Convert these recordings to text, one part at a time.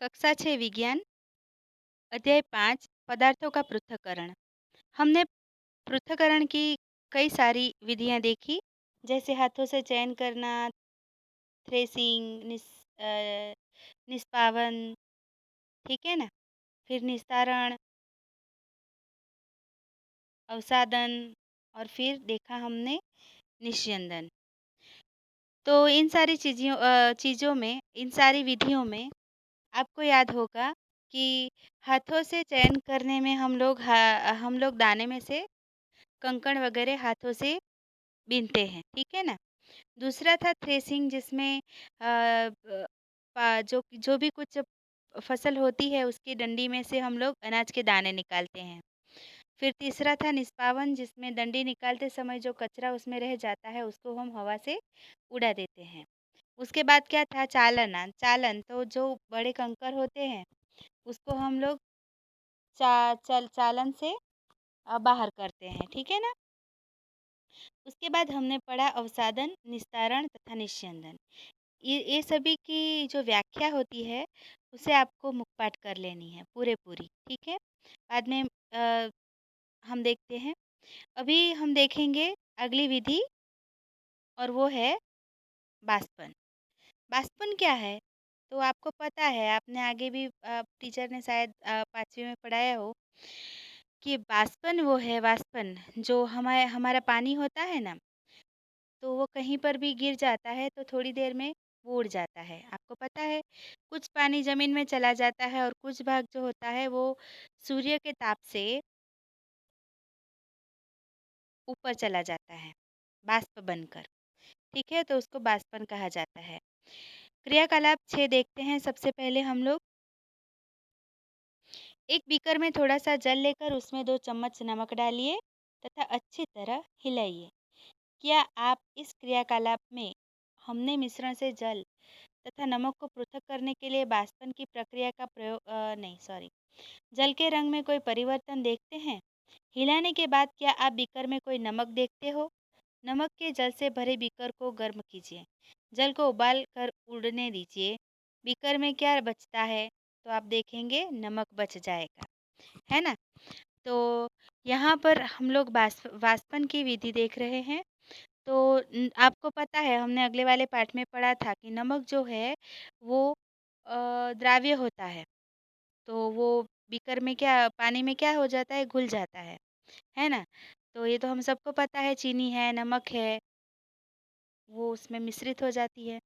कक्षा 6 विज्ञान अध्याय 5 पदार्थों का पृथक्करण। हमने पृथक्करण की कई सारी विधियां देखी, जैसे हाथों से चयन करना, थ्रेसिंग, निष्पावन, ठीक है ना। फिर निस्तारण, अवसादन और फिर देखा हमने निस्यंदन। तो इन सारी चीज़ों में, इन सारी विधियों में आपको याद होगा कि हाथों से चयन करने में हम लोग दाने में से कंकड़ वगैरह हाथों से बीनते हैं, ठीक है ना? दूसरा था थ्रेसिंग, जिसमें ब पा जो भी कुछ फसल होती है उसकी डंडी में से हम लोग अनाज के दाने निकालते हैं। फिर तीसरा था निष्पावन, जिसमें डंडी निकालते समय जो कचरा उसमें रह जाता है उसको हम हवा से उड़ा देते हैं। उसके बाद क्या था चालन, तो जो बड़े कंकर होते हैं उसको हम लोग चालन से बाहर करते हैं, ठीक है ना? उसके बाद हमने पढ़ा अवसादन, निस्तारण तथा निस्यंदन। ये सभी की जो व्याख्या होती है उसे आपको मुखपाठ कर लेनी है पूरी, ठीक है? बाद में हम देखते हैं। अभी हम देखेंगे अगली विधि, और वो है बाष्पन। बाष्पन क्या है? तो आपको पता है, आपने आगे भी टीचर ने शायद 5वीं में पढ़ाया हो कि वाष्पन जो हमारा पानी होता है ना, तो वो कहीं पर भी गिर जाता है तो थोड़ी देर में वो उड़ जाता है। आपको पता है, कुछ पानी ज़मीन में चला जाता है और कुछ भाग जो होता है वो सूर्य के ताप से ऊपर चला जाता है, बाष्प बनकर। ठीक है? तो उसको बाष्पन कहा जाता है। क्रियाकलाप 6 देखते हैं। सबसे पहले हम लोग एक बीकर में थोड़ा-सा जल लेकर उसमें 2 चम्मच नमक डालिए तथा अच्छी तरह हिलाइए। क्या आप इस क्रियाकलाप में हमने मिश्रण से जल तथा नमक को पृथक करने के लिए बाष्पन की प्रक्रिया का प्रयोग नहीं सॉरी जल के रंग में कोई परिवर्तन देखते हैं? हिलाने के बाद क्या आप बीकर में कोई नमक देखते हो? नमक के जल से भरे बीकर को गर्म कीजिए। जल को उबाल कर उड़ने दीजिए। बीकर में क्या बचता है? तो आप देखेंगे नमक बच जाएगा, है ना? तो यहाँ पर हम लोग वाष्पन की विधि देख रहे हैं। तो आपको पता है, हमने अगले वाले पाठ में पढ़ा था कि नमक जो है वो द्राव्य होता है। तो वो बीकर में क्या, पानी में क्या हो जाता है, घुल जाता है ना? तो ये तो हम सबको पता है, चीनी है, नमक है, वो उसमें मिश्रित हो जाती है।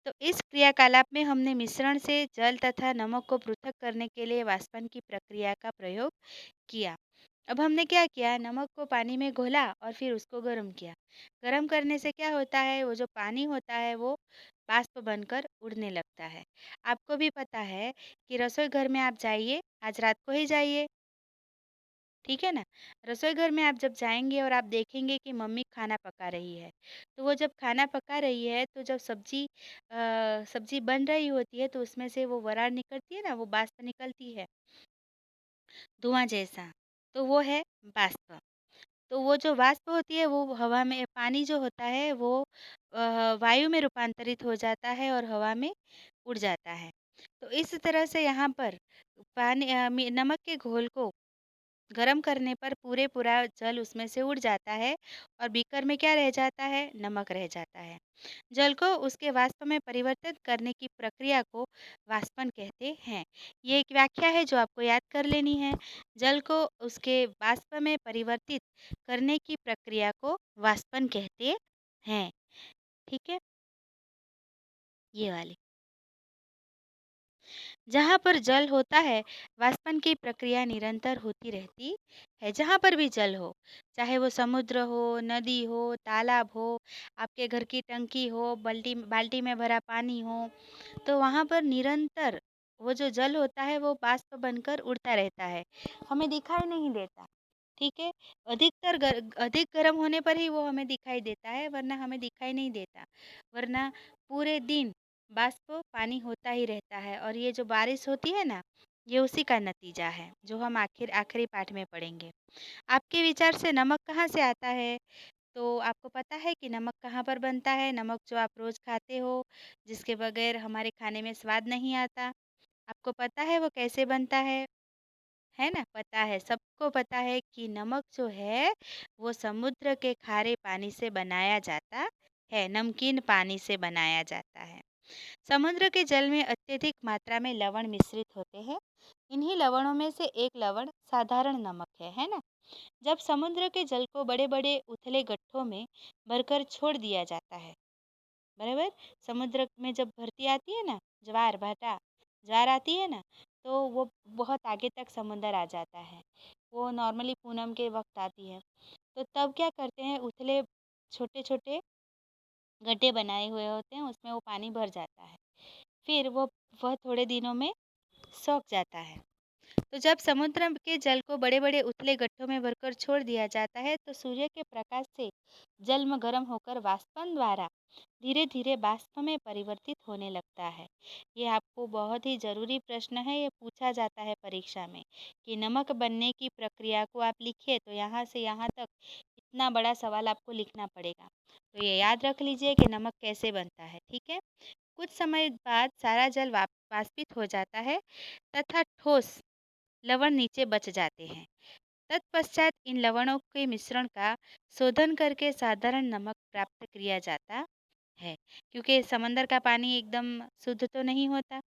तो इस क्रियाकलाप में हमने मिश्रण से जल तथा नमक को पृथक करने के लिए वाष्पन की प्रक्रिया का प्रयोग किया। अब हमने क्या किया, नमक को पानी में घोला और फिर उसको गर्म किया। गर्म करने से क्या होता है, वो जो पानी होता है वो बाष्प बनकर उड़ने लगता है। आपको भी पता है कि रसोई घर में आप जाइए, आज रात को ही जाइए, ठीक है ना? रसोई घर में आप जब जाएँगे और आप देखेंगे कि मम्मी खाना पका रही है, तो वो जब खाना पका रही है तो जब सब्ज़ी बन रही होती है तो उसमें से वो वराड निकलती है ना, वो वाष्प निकलती है, धुआँ जैसा, तो वो है वाष्प। तो वो जो वाष्प होती है वो हवा में, पानी जो होता है वो वायु में रूपांतरित हो जाता है और हवा में उड़ जाता है। तो इस तरह से यहाँ पर नमक के घोल को गरम करने पर पूरा जल उसमें से उड़ जाता है और बीकर में क्या रह जाता है, नमक रह जाता है। जल को उसके वाष्प में परिवर्तित करने की प्रक्रिया को वाष्पन कहते हैं। ये एक व्याख्या है जो आपको याद कर लेनी है। जल को उसके वाष्प में परिवर्तित करने की प्रक्रिया को वाष्पन कहते हैं। ठीक है? ये वाली। जहाँ पर जल होता है, वाष्पन की प्रक्रिया निरंतर होती रहती है। जहाँ पर भी जल हो, चाहे वो समुद्र हो, नदी हो, तालाब हो, आपके घर की टंकी हो, बाल्टी बाल्टी में भरा पानी हो, तो वहाँ पर निरंतर वो जो जल होता है वो वाष्प बनकर उड़ता रहता है, हमें दिखाई नहीं देता, ठीक है? अधिक गर्म होने पर ही वो हमें दिखाई देता है, वरना हमें दिखाई नहीं देता। वरना पूरे दिन वाष्प पानी होता ही रहता है, और ये जो बारिश होती है ना, ये उसी का नतीजा है, जो हम आखिरी पाठ में पढ़ेंगे। आपके विचार से नमक कहाँ से आता है? तो आपको पता है कि नमक कहाँ पर बनता है? नमक जो आप रोज़ खाते हो, जिसके बगैर हमारे खाने में स्वाद नहीं आता। आपको पता है वो कैसे बनता है ना? पता है, सबको पता है कि नमक जो है वो समुद्र के खारे पानी से बनाया जाता है, नमकीन पानी से बनाया जाता है। समुद्र के जल में अत्यधिक मात्रा में लवण मिश्रित होते हैं। इन्हीं लवणों में से एक लवण साधारण नमक है ना? जब समुद्र के जल को बड़े-बड़े उथले गड्ढों में भरकर छोड़ दिया जाता है, बराबर? समुद्र में जब भरती आती है ना, ज्वार आती है ना, तो वो बहुत आगे तक समुंदर आ जाता है। वो नॉर्मली पूनम के वक़्त आती है। तो तब क्या करते हैं, उथले छोटे-छोटे गड्ढे बनाए हुए होते हैं, उसमें वो पानी भर जाता है। फिर वह थोड़े दिनों में सूख जाता है। तो जब समुद्र के जल को बड़े-बड़े उथले गड्ढों में भरकर छोड़ दिया जाता है, तो सूर्य के प्रकाश से जल में गर्म होकर वाष्पन द्वारा धीरे-धीरे वाष्प में परिवर्तित होने लगता है। ये आपको बहुत ही ज़रूरी प्रश्न है, ये पूछा जाता है परीक्षा में कि नमक बनने की प्रक्रिया को आप लिखिए, तो यहाँ से यहाँ तक इतना बड़ा सवाल आपको लिखना पड़ेगा। तो ये याद रख लीजिए कि नमक कैसे बनता है, ठीक है? कुछ समय बाद सारा जल वाष्पित हो जाता है तथा ठोस लवण नीचे बच जाते हैं। तत्पश्चात इन लवणों के मिश्रण का शोधन करके साधारण नमक प्राप्त किया जाता है, क्योंकि समंदर का पानी एकदम शुद्ध तो नहीं होता,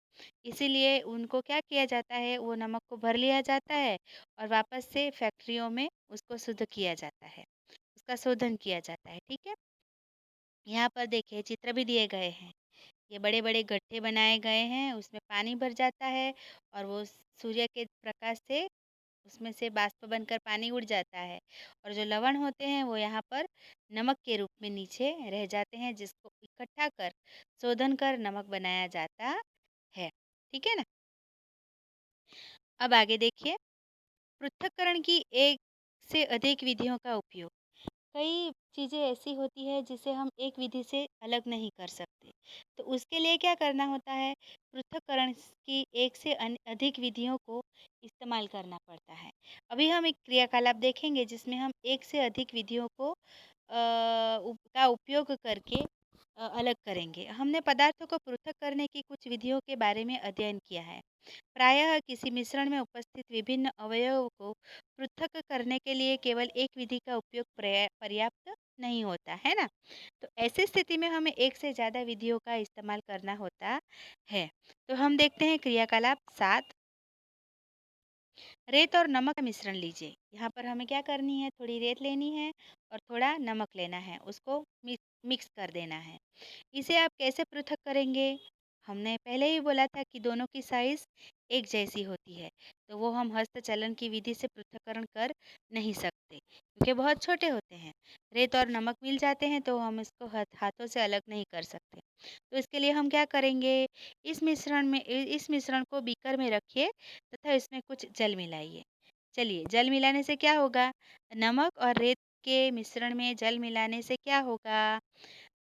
इसीलिए उनको क्या किया जाता है, वो नमक को भर लिया जाता है और वापस से फैक्ट्रियों में उसको शुद्ध किया जाता है, उसका शोधन किया जाता है। ठीक है, यहाँ पर देखिए चित्र भी दिए गए हैं। ये बड़े बड़े गड्ढे बनाए गए हैं, उसमें पानी भर जाता है और वो सूर्य के प्रकाश से उसमें से बाष्प बनकर पानी उड़ जाता है और जो लवण होते हैं वो यहाँ पर नमक के रूप में नीचे रह जाते हैं, जिसको इकट्ठा कर शोधन कर नमक बनाया जाता है। ठीक है ना? अब आगे देखिए, पृथक्करण की एक से अधिक विधियों का उपयोग। कई चीज़ें ऐसी होती है जिसे हम एक विधि से अलग नहीं कर सकते, तो उसके लिए क्या करना होता है, पृथक्करण की एक से अधिक विधियों को इस्तेमाल करना पड़ता है। अभी हम एक क्रियाकलाप देखेंगे जिसमें हम एक से अधिक विधियों को का उपयोग करके अलग करेंगे। हमने पदार्थों को पृथक करने की कुछ विधियों के बारे में अध्ययन किया है। प्रायः किसी मिश्रण में उपस्थित विभिन्न अवयवों को पृथक करने के लिए केवल एक विधि का उपयोग पर्याप्त नहीं होता है ना? तो ऐसी स्थिति में हमें एक से ज़्यादा विधियों का इस्तेमाल करना होता है। तो हम देखते हैं क्रियाकलाप 7, रेत और नमक का मिश्रण लीजिए। यहाँ पर हमें क्या करनी है, थोड़ी रेत लेनी है और थोड़ा नमक लेना है, उसको मिक्स कर देना है। इसे आप कैसे पृथक करेंगे? हमने पहले ही बोला था कि दोनों की साइज़ एक जैसी होती है, तो वो हम हस्तचलन की विधि से पृथक्करण कर नहीं सकते, क्योंकि बहुत छोटे होते हैं। रेत और नमक मिल जाते हैं तो हम इसको हाथों से अलग नहीं कर सकते। तो इसके लिए हम क्या करेंगे, इस मिश्रण को बीकर में रखिए तथा इसमें कुछ जल मिलाइए। चलिए, जल मिलाने से क्या होगा? नमक और रेत के मिश्रण में जल मिलाने से क्या होगा?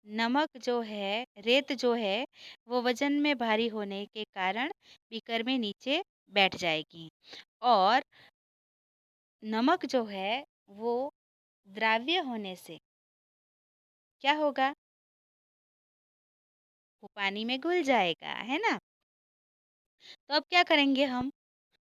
नमक जो है, रेत जो है, वो वज़न में भारी होने के कारण बीकर में नीचे बैठ जाएगी और नमक जो है, वो द्राव्य होने से क्या होगा? वो पानी में घुल जाएगा, है ना? तो अब क्या करेंगे हम?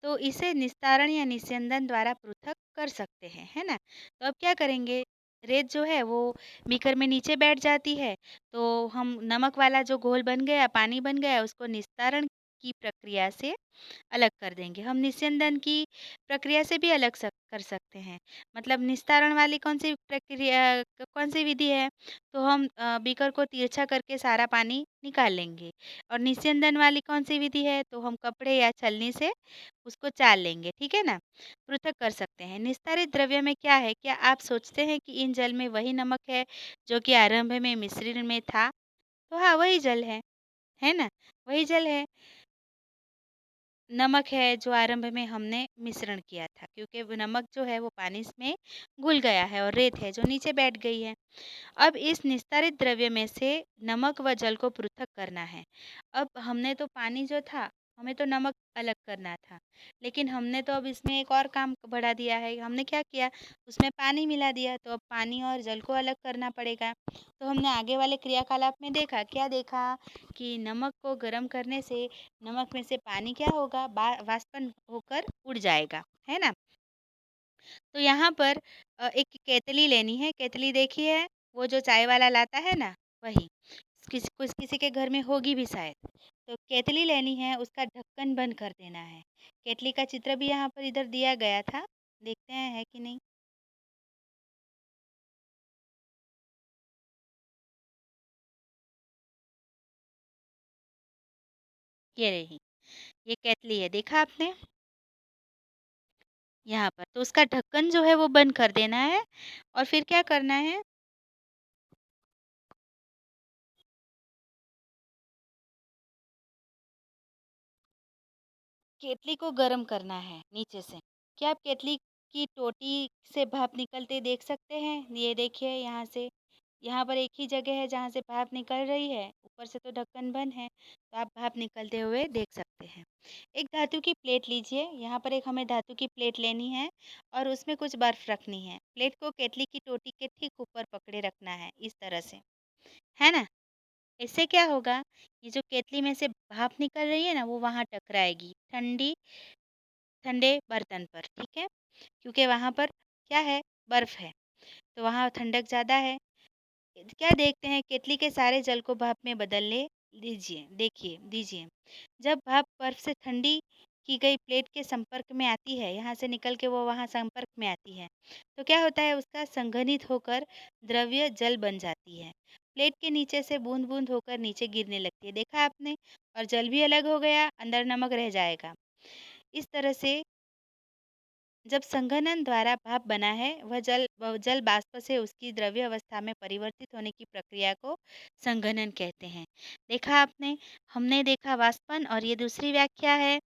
तो इसे निस्तारण या निस्यंदन द्वारा पृथक कर सकते हैं, है ना? तो अब क्या करेंगे? रेत जो है वो बीकर में नीचे बैठ जाती है, तो हम नमक वाला जो घोल बन गया, पानी बन गया, उसको निस्तारण की प्रक्रिया से अलग कर देंगे। हम निस्यंदन की प्रक्रिया से भी अलग कर सकते हैं। मतलब निस्तारण वाली कौन सी विधि है? तो हम बीकर को तिरछा करके सारा पानी निकाल लेंगे और निस्यंदन वाली कौन सी विधि है? तो हम कपड़े या छलनी से उसको चाल लेंगे, ठीक है ना? पृथक कर सकते हैं। निस्तारित द्रव्य में क्या है? क्या आप सोचते हैं कि इन जल में वही नमक है जो कि आरंभ में मिश्रण में था? तो हाँ, वही जल है ना? वही जल है। नमक है जो आरंभ में हमने मिश्रण किया था, क्योंकि वो नमक जो है वो पानी में घुल गया है और रेत है जो नीचे बैठ गई है। अब इस निस्तारित द्रव्य में से नमक व जल को पृथक करना है। अब हमने तो पानी जो था हमें तो नमक अलग करना था। लेकिन हमने तो अब इसमें एक और काम बढ़ा दिया है। हमने क्या किया, उसमें पानी मिला दिया, तो अब पानी और जल को अलग करना पड़ेगा। तो हमने आगे वाले क्रियाकलाप में देखा, क्या देखा कि नमक को गर्म करने से नमक में से पानी क्या होगा, वाष्पन होकर उड़ जाएगा, है ना। तो यहाँ पर एक केतली लेनी है। केतली देखी है, वो जो चाय वाला लाता है ना, वही। किसी के घर में होगी भी शायद। तो केतली लेनी है, उसका ढक्कन बंद कर देना है। केतली का चित्र भी यहाँ पर इधर दिया गया था, देखते हैं है कि नहीं। ये रही, ये केतली है, देखा आपने यहाँ पर। तो उसका ढक्कन जो है वो बंद कर देना है। और फिर क्या करना है, केतली को गर्म करना है नीचे से। क्या आप केतली की टोटी से भाप निकलते देख सकते हैं, ये देखिए यहाँ से। यहाँ पर एक ही जगह है जहाँ से भाप निकल रही है, ऊपर से तो ढक्कन बंद है, तो आप भाप निकलते हुए देख सकते हैं। एक धातु की प्लेट लीजिए, यहाँ पर एक हमें धातु की प्लेट लेनी है और उसमें कुछ बर्फ रखनी है। प्लेट को केतली की टोटी के ठीक ऊपर पकड़े रखना है, इस तरह से, है ना। इससे क्या होगा, ये जो केतली में से भाप निकल रही है ना, वो वहाँ टकराएगी ठंडे बर्तन पर, ठीक है। क्योंकि वहाँ पर क्या है, बर्फ है, तो वहाँ ठंडक ज़्यादा है। क्या देखते हैं, केतली के सारे जल को भाप में बदलने दीजिए, देखिए दीजिए। जब भाप बर्फ से ठंडी की गई प्लेट के संपर्क में आती है, यहाँ से निकल के वो वहाँ संपर्क में आती है, तो क्या होता है, उसका संघनित होकर द्रव्य जल बन जाती है। प्लेट के नीचे से बूंद बूंद होकर नीचे गिरने लगती है, देखा आपने। और जल भी अलग हो गया, अंदर नमक रह जाएगा। इस तरह से जब संघनन द्वारा भाप बना है, वह जल वाष्प से उसकी द्रव्य अवस्था में परिवर्तित होने की प्रक्रिया को संघनन कहते हैं। देखा आपने, हमने देखा वाष्पन, और ये दूसरी व्याख्या है,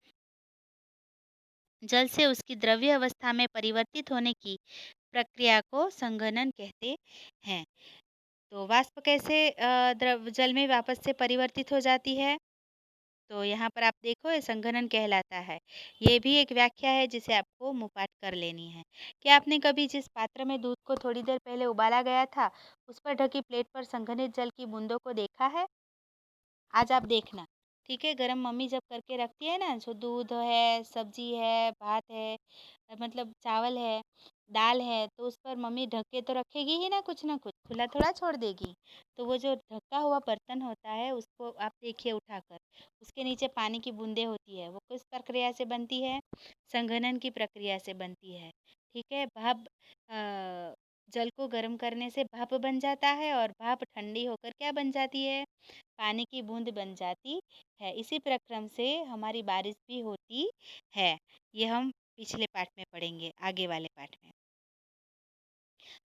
जल से उसकी द्रव्य अवस्था में परिवर्तित होने की प्रक्रिया को संघनन कहते हैं। तो वाष्प कैसे द्रव जल में वापस से परिवर्तित हो जाती है, तो यहाँ पर आप देखो, ये संघनन कहलाता है। ये भी एक व्याख्या है जिसे आपको मुँहपाठ कर लेनी है। क्या आपने कभी जिस पात्र में दूध को थोड़ी देर पहले उबाला गया था, उस पर ढकी प्लेट पर संघनित जल की बूंदों को देखा है? आज आप देखना, ठीक है। गरम मम्मी जब करके रखती है ना, जो दूध है, सब्जी है, भात है, मतलब चावल है, दाल है, तो उस पर मम्मी ढक के तो रखेगी ही ना कुछ, खुला थोड़ा छोड़ देगी। तो वो जो ढका हुआ बर्तन होता है, उसको आप देखिए उठाकर, उसके नीचे पानी की बूंदें होती है, वो किस प्रक्रिया से बनती है, संघनन की प्रक्रिया से बनती है, ठीक है। भाप जल को गर्म करने से भाप बन जाता है, और भाप ठंडी होकर क्या बन जाती है, पानी की बूंद बन जाती है। इसी प्रक्रम से हमारी बारिश भी होती है। ये हम पिछले पाठ में पढ़ेंगे, आगे वाले पाठ में।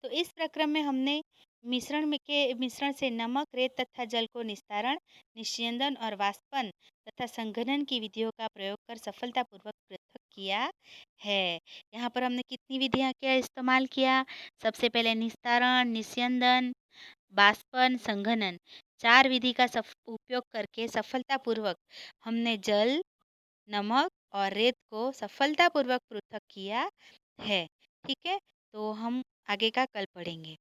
तो इस प्रक्रम में हमने मिश्रण से नमक, रेत तथा जल को निस्तारण, निस्यंदन और वाष्पन तथा संघनन की विधियों का प्रयोग कर सफलतापूर्वक पृथक किया है। यहाँ पर हमने कितनी विधियाँ का इस्तेमाल किया, सबसे पहले निस्तारण, निस्यंदन, बाष्पन, संघनन, 4 विधि का उपयोग करके सफलतापूर्वक हमने जल, नमक और रेत को सफलतापूर्वक पृथक किया है, ठीक है। तो हम आगे का कल पढ़ेंगे।